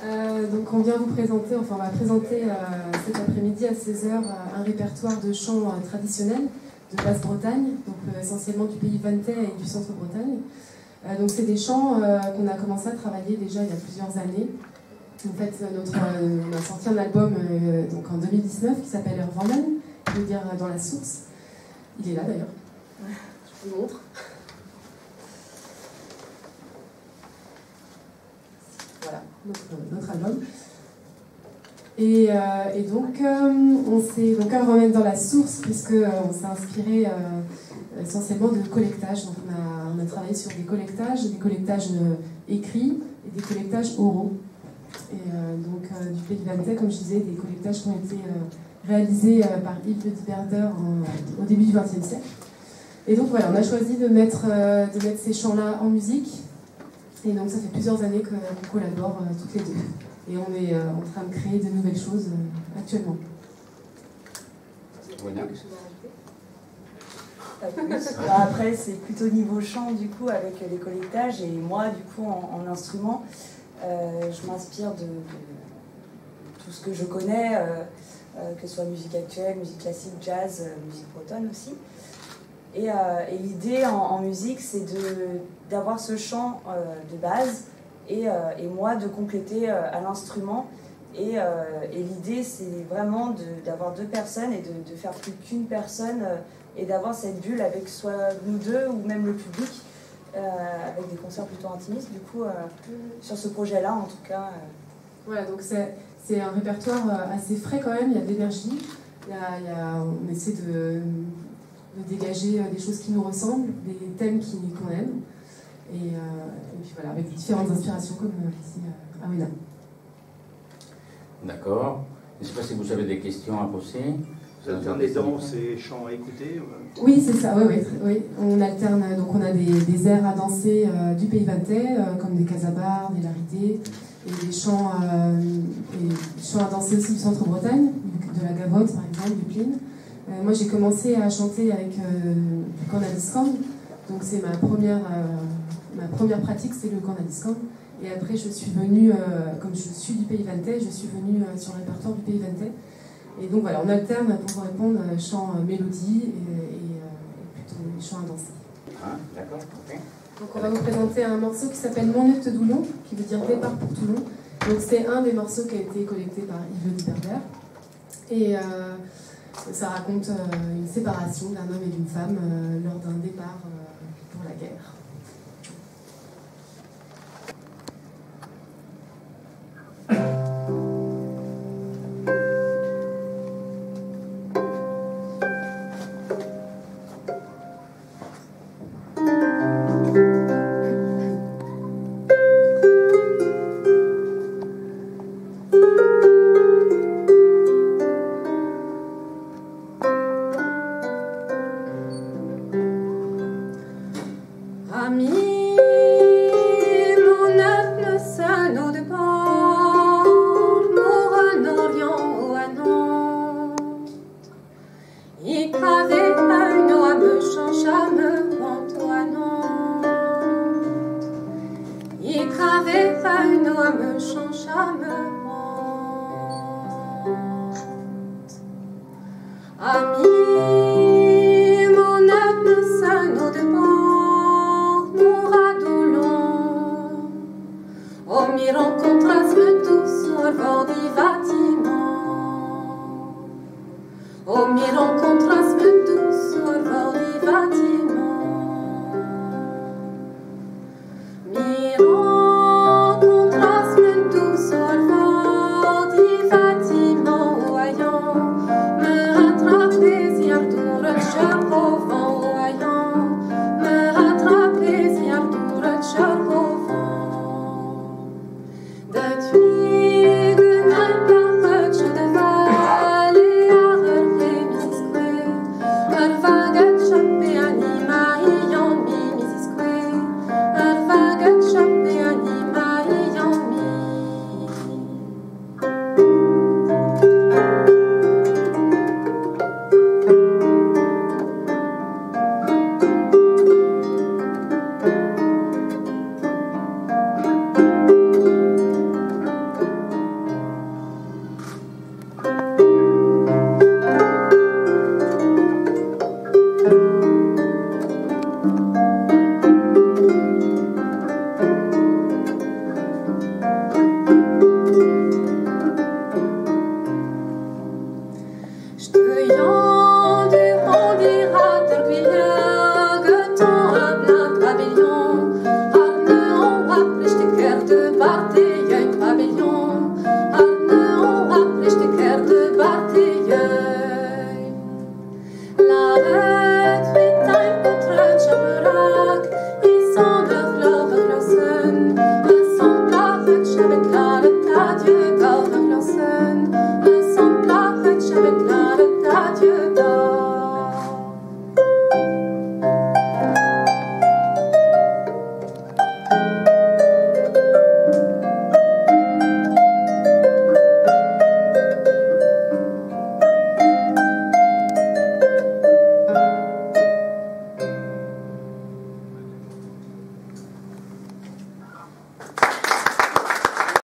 Donc on vient vous présenter, enfin on va présenter cet après-midi à 16 h un répertoire de chants traditionnels de Basse-Bretagne, donc essentiellement du pays Vantais et du Centre-Bretagne. Donc c'est des chants qu'on a commencé à travailler déjà il y a plusieurs années. En fait, on a sorti un album donc en 2019 qui s'appelle Urvanen, qui veut dire dans la source. Il est là d'ailleurs, je vous le montre. Voilà, notre album. Et donc, on s'est donc Urvanen dans la source, puisqu'on s'est inspiré essentiellement de collectage. Donc on a travaillé sur des collectages écrits et des collectages oraux. Et du pays Vantais, comme je disais, des collectages qui ont été réalisés par Yves de Dieberder au début du XXe siècle. Et donc voilà, on a choisi de mettre ces chants-là en musique. Et donc ça fait plusieurs années qu'on collabore toutes les deux. Et on est en train de créer de nouvelles choses actuellement. Voilà. Après, c'est plutôt niveau chant, du coup, avec les collectages. Et moi, du coup, en instrument, je m'inspire de tout ce que je connais, que ce soit musique actuelle, musique classique, jazz, musique bretonne aussi. Et l'idée en musique, c'est d'avoir ce chant de base et moi de compléter à l'instrument. Et l'idée, c'est vraiment d'avoir deux personnes et de faire plus qu'une personne et d'avoir cette bulle avec soit nous deux ou même le public, avec des concerts plutôt intimistes. Du coup, sur ce projet-là, en tout cas. Voilà, donc c'est un répertoire assez frais quand même, il y a de l'énergie. On essaie de dégager des choses qui nous ressemblent, des thèmes qu'on aime, et puis voilà, avec différentes inspirations comme ici à Wena. D'accord. Je ne sais pas si vous avez des questions à poser. Vous alternez danse et chant à écouter? Oui, c'est ça, oui. On alterne, donc on a des airs à danser du pays Vantais, comme des casabars, des laridés, et des chants à danser aussi du Centre-Bretagne, de la Gavotte par exemple, du Plyn. Moi j'ai commencé à chanter avec du cornaliscan, donc c'est ma première pratique, c'est le cornaliscan. Et après je suis venue, comme je suis du pays Vantais, je suis venue sur le répertoire du pays Vantais. Et donc voilà, on alterne pour répondre chant mélodie et plutôt chant à danser. Ah, d'accord, ok. Donc on va vous présenter un morceau qui s'appelle Mon Net Doulon, qui veut dire départ pour Toulon. Donc c'est un des morceaux qui a été collecté par Yves de Dieberder. Et ça raconte une séparation d'un homme et d'une femme lors d'un départ pour la guerre. Arvagat chapeani partez, il y a une rébellion.